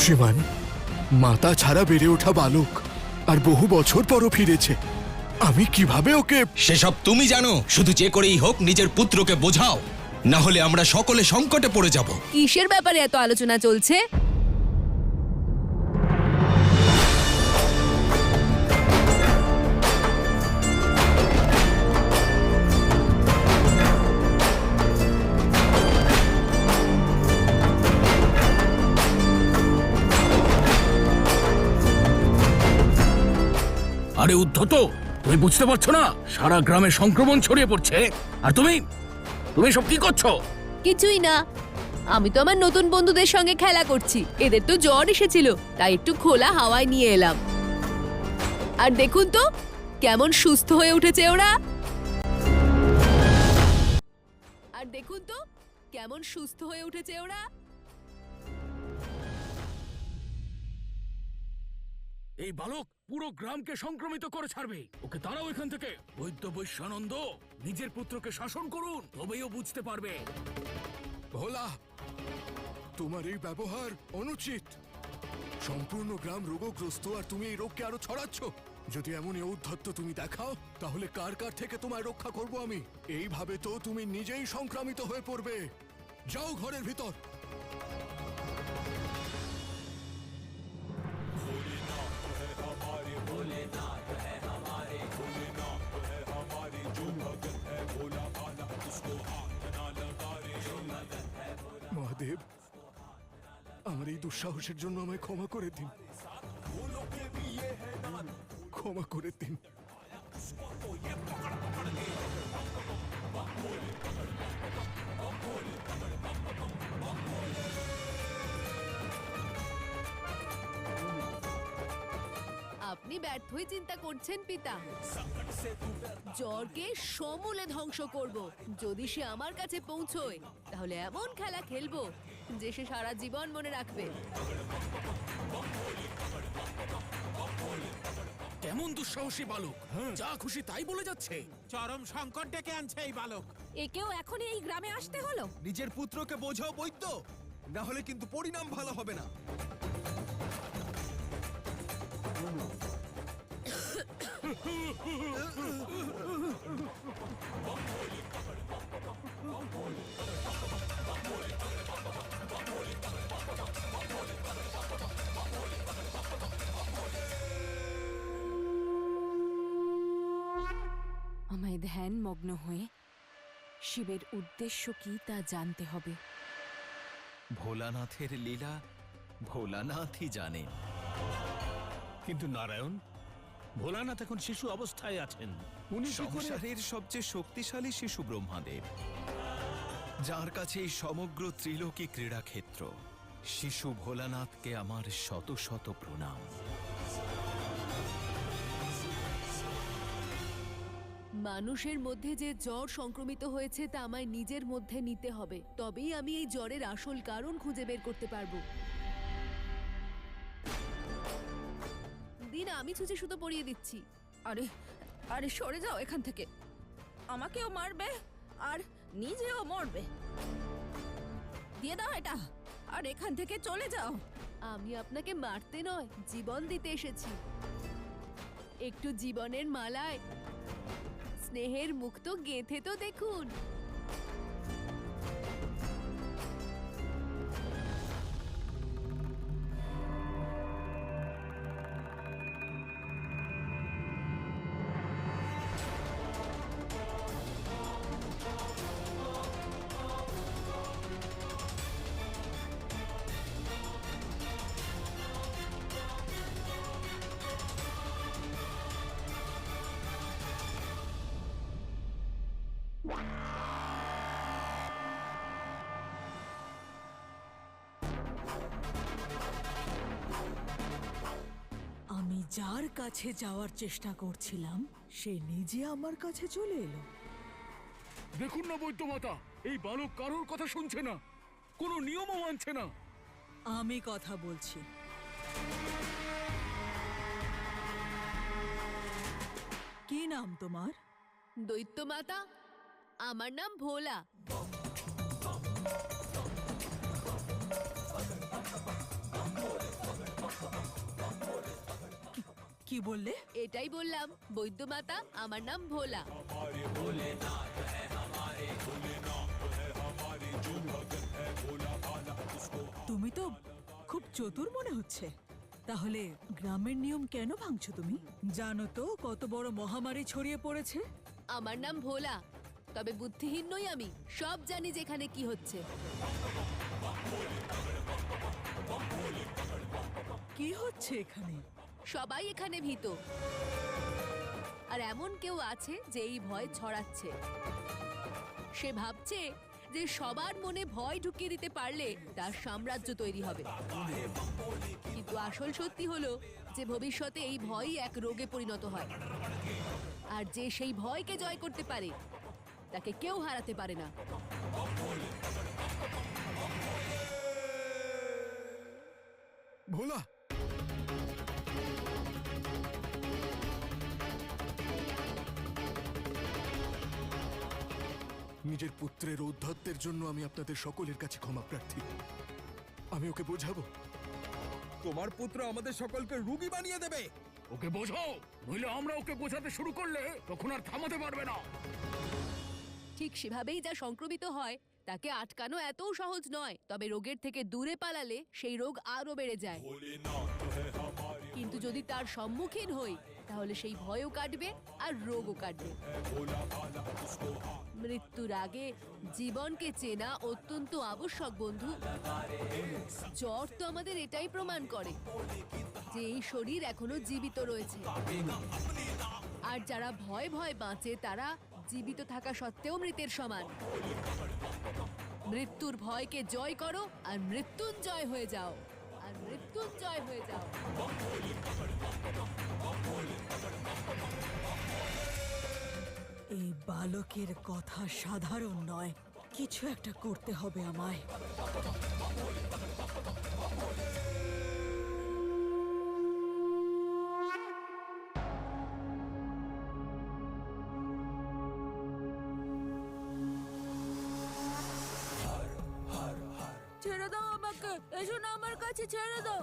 শ্রীমান, মাতা ছাড়া বেড়ে ওঠা বালক, আর বহু বছর পরও ফিরেছে। আমি কিভাবে ওকে... সেসব তুমি জানো। শুধু যে করেই হোক নিজের পুত্রকে বোঝাও, না হলে আমরা সকলে সংকটে পড়ে যাব। কিসের ব্যাপারে এত আলোচনা চলছে? আরে উদ্ধত, তুমি বুঝতে পারছো না সারা গ্রামে সংক্রমণ ছড়িয়ে পড়ছে, আর তুমি তুমি সব কি করছো? কিছুই না, আমি তো আমার নতুন বন্ধুদের সঙ্গে খেলা করছি। এদের তো জ্বর এসেছিল, তাই একটু খোলা হাওয়ায় নিয়ে এলাম। আর দেখুন তো কেমন সুস্থ হয়ে উঠেছে ওরা। আর দেখুন তো কেমন সুস্থ হয়ে উঠেছে ওরা। এই বালক পুরো গ্রামকে সংক্রমিত করে ছাড়বে। ওকে তাড়াও এখান থেকে। বৈদ্য বৈশ্যানন্দ, নিজের পুত্রকে শাসন করুন, তবেই ও বুঝতে পারবে। ভোলা, তোমার এই ব্যবহার অনুচিত। সম্পূর্ণ গ্রাম রোগগ্রস্ত আর তুমি এই রোগকে আরো ছড়াচ্ছ। যদি এমন ঔদ্ধত্য তুমি দেখাও, তাহলে কার কার থেকে তোমায় রক্ষা করব আমি? এইভাবে তো তুমি নিজেই সংক্রামিত হয়ে পড়বে। যাও ঘরের ভিতর। মহাদেব, আমার এই দুঃসাহসের জন্য আমায় ক্ষমা করে দিন, ক্ষমা করে দিন। আপনি ব্যর্থই চিন্তা করছেন পিতা। জ্বরকে সমূলে ধ্বংস করব। যদি সে আমার কাছে পৌঁছয়, তাহলে এমন খেলা খেলবো যে সে সারা জীবন মনে রাখবে। কেমন দুঃসাহসী বালক, যা খুশি তাই বলে যাচ্ছে। চরম সংকট ডেকে আনছে এই বালক। একেও এখনই এই গ্রামে আসতে হলো? নিজের পুত্রকে বোঝাও বৈদ্য, না হলে কিন্তু পরিণাম ভালো হবে না। আমায় ধ্যানমগ্ন হয়ে শিবের উদ্দেশ্য কি তা জানতে হবে। ভোলানাথের লীলা ভোলানাথই জানেন। কিন্তু নারায়ণ, ভোলানাথ এখন শিশু অবস্থায় আছেন। উনি কি করে- সংসারের সবচেয়ে শক্তিশালী শিশু ব্রহ্মাদেব, যার কাছে এই সমগ্র ত্রিলোকী ক্রীড়াক্ষেত্র। শিশু ভোলানাথকে আমার শত শত প্রণাম। মানুষের মধ্যে যে জ্বর সংক্রমিত হয়েছে তা আমায় নিজের মধ্যে নিতে হবে, তবেই আমি এই জ্বরের আসল কারণ খুঁজে বের করতে পারবো। দিন, আমি ছুঁচে সুতো পরিয়ে দিচ্ছি। আরে আরে সরে যাও এখান থেকে। আমাকেও মারবে আর নিজেও মরবে। দিয়ে দাও এটা আর এখান থেকে চলে যাও। আমি আপনাকে মারতে নয়, জীবন দিতে এসেছি। একটু জীবনের মালায় স্নেহের মুক্ত গেঁথে তো দেখুন। আমি যার কাছে যাওয়ার চেষ্টা করছিলাম সে নিজে আমার কাছে চলে এলো। দেখুন না বৈদ্যমাতা, এই বালক কারোর কথা শুনছে না, কোনো নিয়মও মানছে না। আমি কথা বলছি। কি নাম তোমার? দৈত্য মাতা, আমার নাম ভোলা। কি বললে? এটাই বললাম, বৈদ্য মাতা, আমার নাম ভোলা। তুমি তো খুব চতুর মনে হচ্ছে। তাহলে গ্রামের নিয়ম কেন ভাঙছো তুমি? জানো তো কত বড় মহামারী ছড়িয়ে পড়েছে। আমার নাম ভোলা, তবে বুদ্ধিহীন নই আমি। সব জানি যেখানে কি হচ্ছে। কি হচ্ছে এখানে? সবাই এখানে ভীত। আর এমন কেউ আছে যে এই ভয় ছড়াচ্ছে। সে ভাবছে যে সবার মনে ভয় ঢুকিয়ে দিতে পারলে তার সাম্রাজ্য তৈরি হবে। কিন্তু আসল সত্যি হলো যে ভবিষ্যতে এই ভয়ই এক রোগে পরিণত হয়। আর যে সেই ভয়কে জয় করতে পারে তাকে কেউ হারাতে পারে না। ভোলা, নিজের পুত্রের ঔদ্ধত্যের জন্য আমি আপনাদের সকলের কাছে ক্ষমা প্রার্থী। আমি ওকে বোঝাবো। তোমার পুত্র আমাদের সকলকে রোগী বানিয়ে দেবে। ওকে বোঝাও, নইলে আমরা ওকে বোঝাতে শুরু করলে তখন আর থামাতে পারবে না। ঠিক সেভাবেই যা সংক্রমিত হয় তাকে আটকানো এতও সহজ নয়। তবে রোগের থেকে দূরে পালালে সেই রোগ আরো বেড়ে যায়। কিন্তু যদি তার সম্মুখীন হই তাহলে সেই ভয়ও কাটবে আর রোগও কাটবে। মৃত্যুর আগে জীবনকে চেনা অত্যন্ত আবশ্যক বন্ধু। জ্বর তো আমাদের এটাই প্রমাণ করে যে এই শরীর এখনো জীবিত রয়েছে। আর যারা ভয় ভয় বাঁচে তারা জীবিত থাকা সত্ত্বেও মৃতের সমান। মৃত্যুর ভয়কে জয় করো আর মৃত্যুঞ্জয় হয়ে যাও, আর মৃত্যুঞ্জয় হয়ে যাও। এই বালকের কথা সাধারণ নয়, কিছু একটা করতে হবে আমায়। ছেড়ে দাও আমাকে, এসো না আমার কাছে, ছেড়ে দাও।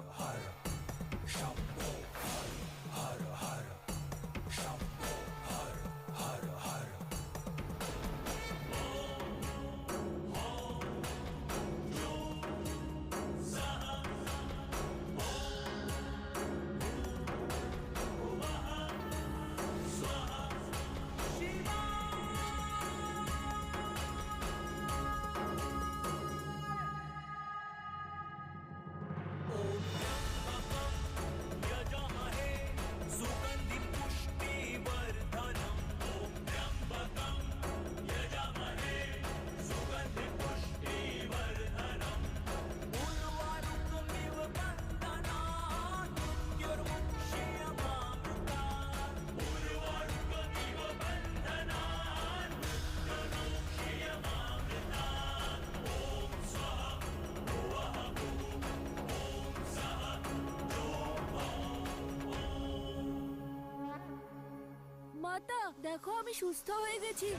মাতা, দেখো আমি সুস্থ হয়ে গেছি।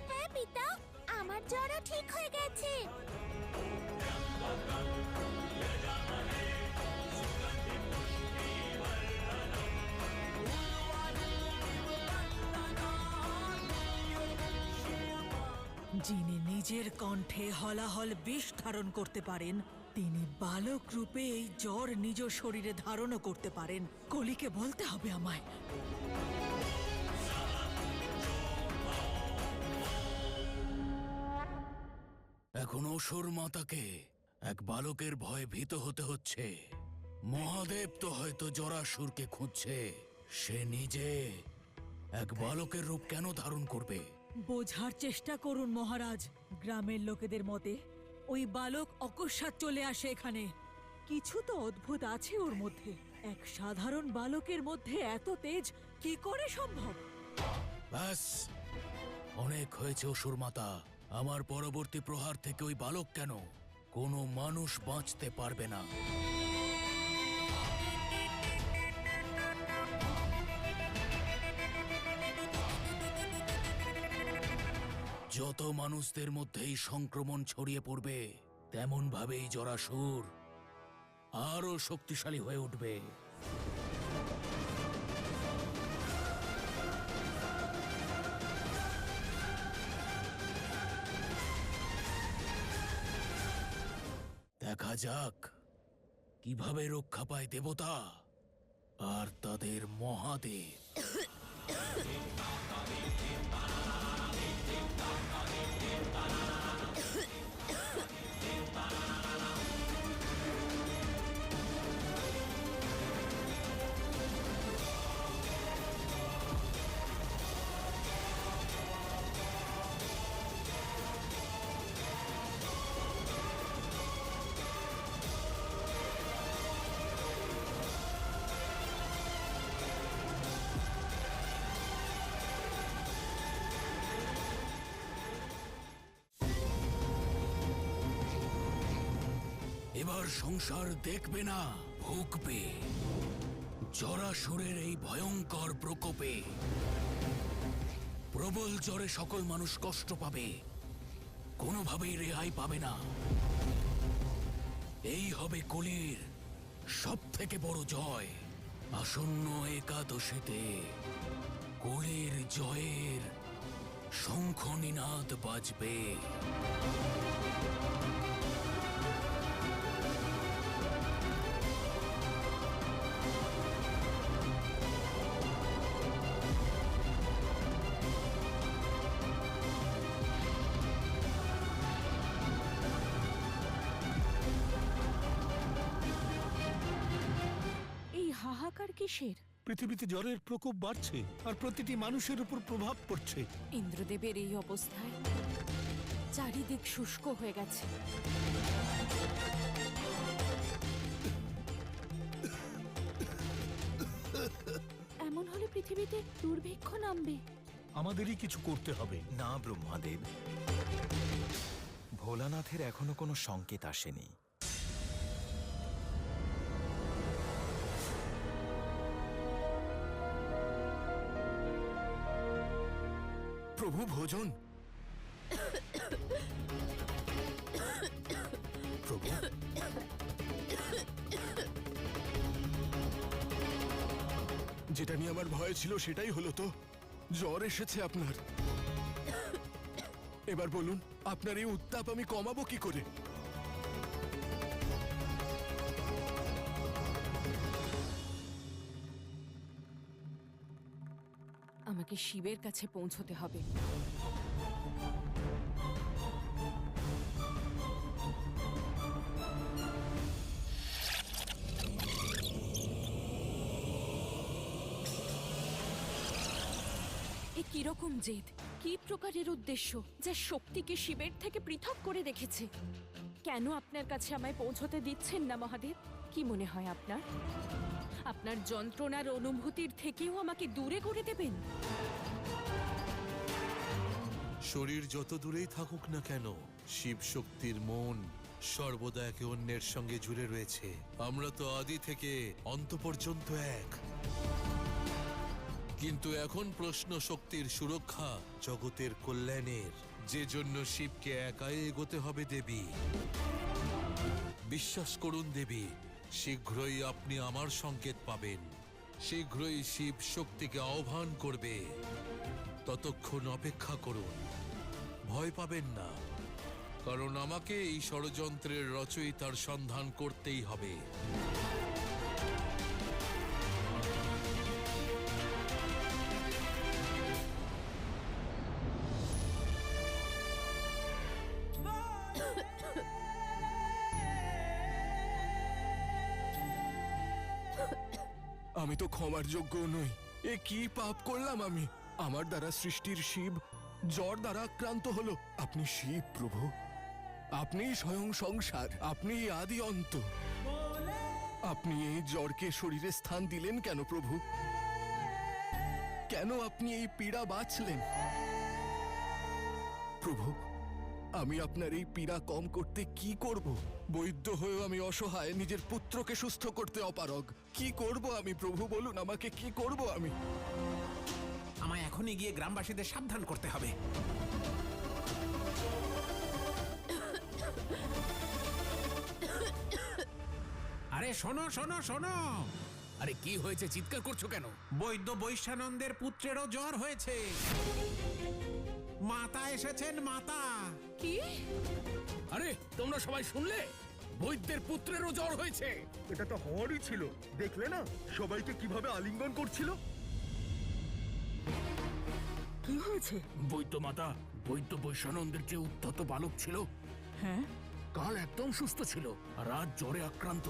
হ্যাঁ পিতা, আমার জ্বরও ঠিক হয়ে গেছে। যিনি নিজের কণ্ঠে হলাহল বিষ ধারণ করতে পারেন, তিনি বালক রূপে এই জ্বর নিজ শরীরে ধারণও করতে পারেন। কলিকে বলতে হবে আমায়। এখন অসুর মাতাকে এক বালকের ভয়ে ভীত হতে হচ্ছে। মহাদেব তো হয়তো জরাসুরকে খুঁজছে। সে নিজে এক বালকের রূপ কেন ধারণ করবে? বোঝার চেষ্টা করুন মহারাজ। গ্রামের লোকেদের মতে ওই বালক অকস্মাৎ চলে আসে এখানে। কিছু তো অদ্ভুত আছে ওর মধ্যে। এক সাধারণ বালকের মধ্যে এত তেজ কি করে সম্ভব? ব্যাস, অনেক হয়েছে অসুর মাতা। আমার পরবর্তী প্রহার থেকে ওই বালক কেন কোনো মানুষ বাঁচতে পারবে না। যত মানুষদের মধ্যেই সংক্রমণ ছড়িয়ে পড়বে তেমন ভাবেই জরাসুর আরো শক্তিশালী হয়ে উঠবে। দেখা যাক কিভাবে রক্ষা পায় দেবতা আর তাদের মহাদেব। এবার সংসার দেখবে না, ভুগবে জরাসুরের এই ভয়ঙ্কর প্রকোপে। প্রবল জ্বরে সকল মানুষ কষ্ট পাবে, কোনোভাবেই রেহাই পাবে না। এই হবে কলির সব থেকে বড় জয়। আসন্ন একাদশীতে কলির জয়ের শঙ্খ নিনাদ বাজবে। এই হাহাকার কিসের? পৃথিবীতে জ্বরের প্রকোপ বাড়ছে আর প্রতিটি মানুষের উপর প্রভাব পড়ছে। ইন্দ্রদেবের এই অবস্থায় চারিদিক শুষ্ক হয়ে গেছে। এমন হলে পৃথিবীতে দুর্ভিক্ষ নামবে। আমাদেরই কিছু করতে হবে। না ব্রহ্মাদেব, ভোলানাথের এখনো কোনো সংকেত আসেনি। প্রভু ভোজন। প্রভু, যেটা নিয়ে আমার ভয় ছিল সেটাই হলো তো। জ্বর এসেছে আপনার। এবার বলুন, আপনার এই উত্তাপ আমি কমাবো কি করে? আমাকে শিবের কাছে পৌঁছতে হবে। এ কিরকম জেদ, কি প্রকারের উদ্দেশ্য যা শক্তিকে শিবের থেকে পৃথক করে রেখেছে? কেন আপনার কাছে আমায় পৌঁছতে দিচ্ছেন না মহাদেব? কি মনে হয় আপনার? আপনার যন্ত্রণার অনুভূতির থেকেও আমাকে দূরে করে দেবেন? শরীর যত দূরেই থাকুক না কেন, শিব শক্তির মন সর্বদা একে অন্যের সঙ্গে জুড়ে রয়েছে। আমরা তো আদি থেকে অন্ত পর্যন্ত এক। কিন্তু এখন প্রশ্ন শক্তির সুরক্ষা, জগতের কল্যাণের, যে জন্য শিবকে একাই এগোতে হবে দেবী। বিশ্বাস করুন দেবী, শীঘ্রই আপনি আমার সংকেত পাবেন। শীঘ্রই শিব শক্তিকে আহ্বান করবে। ততক্ষণ অপেক্ষা করুন, ভয় পাবেন না, কারণ আমাকে এই ষড়যন্ত্রের রচয়িতার সন্ধান করতেই হবে। আমি তো ক্ষমার যোগ্য নই। এ কি পাপ করলাম আমি? আমার দ্বারা সৃষ্টির শিব জ্বর দ্বারা আক্রান্ত হলো। আপনি শিব প্রভু, আপনি স্বয়ং সংসার, আপনি আদি অন্ত। আপনি এই জ্বরকে শরীরে স্থান দিলেন কেন প্রভু? কেন আপনি এই পীড়া বাঁচলেন? প্রভু, আমি আপনার এই পীড়া কম করতে কি করব? বৈদ্য হয়েও আমি অসহায়, নিজের পুত্রকে সুস্থ করতে অপারগ। কি করব আমি প্রভু, বলুন আমাকে, কি করব আমি? আমায় এখনই গিয়ে গ্রামবাসীদের সাবধান করতে হবে। আরে শোনো শোনো শোনো, আরে কি হয়েছে, চিৎকার করছো কেন? বৈদ্য বৈশ্যানন্দের পুত্রেরও জ্বর হয়েছে। মাতা এসেছেন, মাতা। কি? আরে তোমরা সবাই শুনলে? বৈদ্যের পুত্রেরও জ্বর হয়েছে। এটা তো হওয়ারই ছিল। দেখলে না সবাইকে কিভাবে আলিঙ্গন করছিল? কি হয়েছে? বৈদ্য মাতা, বৈদ্য বৈশ্যানন্দের যে উদ্ধত বালক ছিল, হ্যাঁ, কাল একদম সুস্থ ছিল আর আজ জ্বরে আক্রান্ত।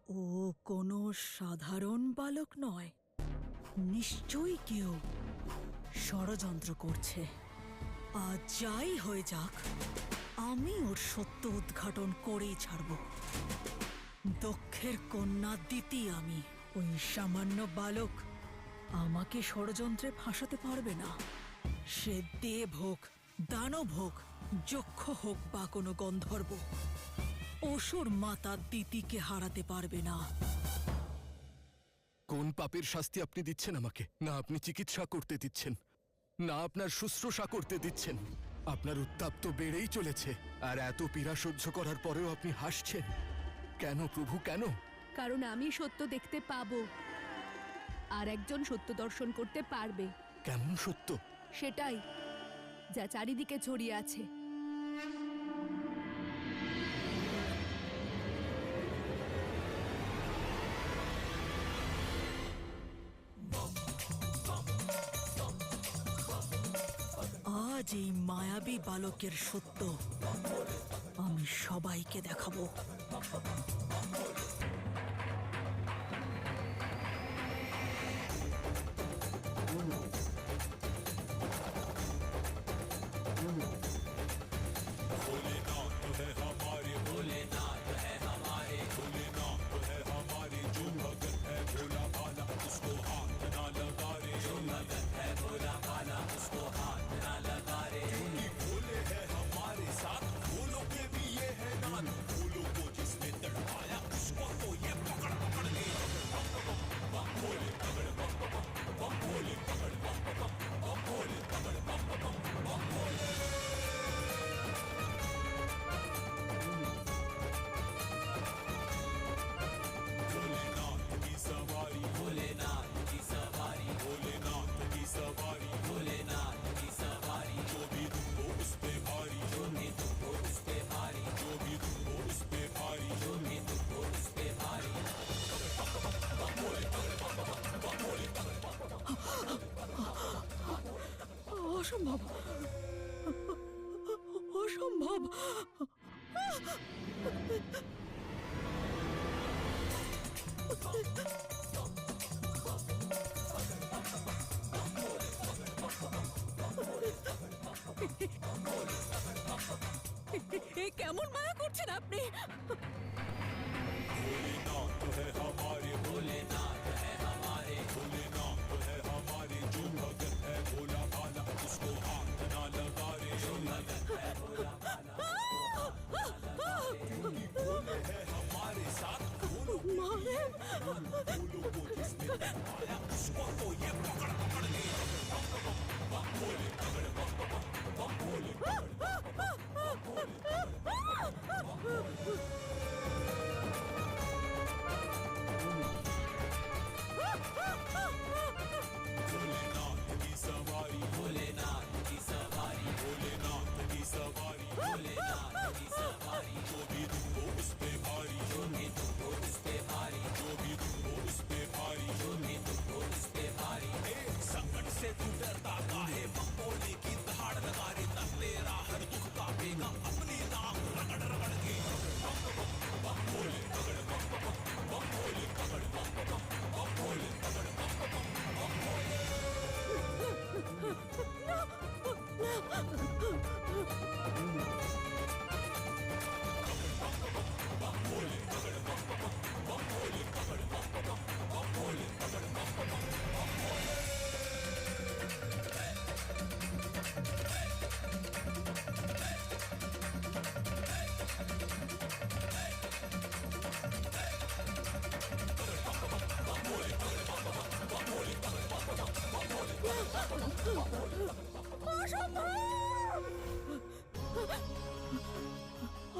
ও কোনো সাধারণ বালক নয়, নিশ্চয়ই কেউ ষড়যন্ত্র করছে। আজ যাই হয়ে যাক, আমি ওর সত্য উদ্ঘাটন করেই ছাড়ব। দক্ষের কন্যা দিতি আমি। ওই সামান্য বালক আমাকে ষড়যন্ত্রে ফাঁসাতে পারবে না। সে দেব হোক, দানব হোক, যক্ষ হোক বা কোনো গন্ধর্ব, অসুর মাতা দিতিকে হারাতে পারবে না। কোন পাপের শাস্তি আপনি দিচ্ছেন আমাকে? না আপনি চিকিৎসা করতে দিচ্ছেন, না আপনার শুশ্রূষা করতে দিচ্ছেন। আপনার উত্তাপ তো বেড়েই চলেছে, আর এত পীড়া সহ্য করার পরেও আপনি হাসছেন কেন প্রভু, কেন? কারণ আমি সত্য দেখতে পাবো, আর একজন সত্য দর্শন করতে পারবে। কেমন সত্য? সেটাই যা চারিদিকে ছড়িয়ে আছে। আজ এই মায়াবী বালকের সত্য আমি সবাইকে দেখাবো। অসম্ভব, অসম্ভব। এ কেমন মায়া করছেন আপনি?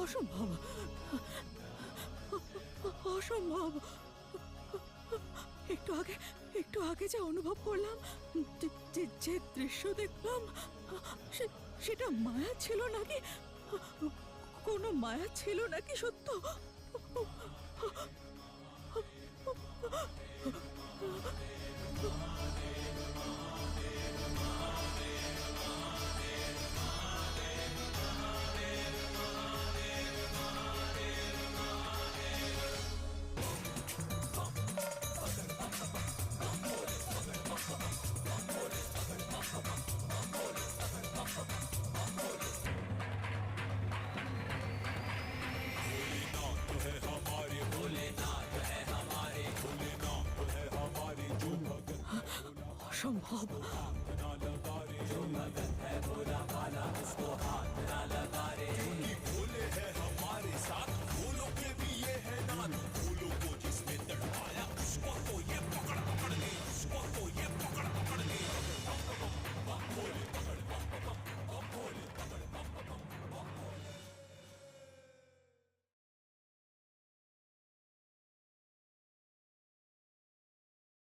অসম্ভব, অসম্ভব। একটু আগে যা অনুভব করলাম, যে দৃশ্য দেখলাম, সেটা মায়া ছিল নাকি? কোনো মায়া ছিল নাকি সত্য? অসম্ভব।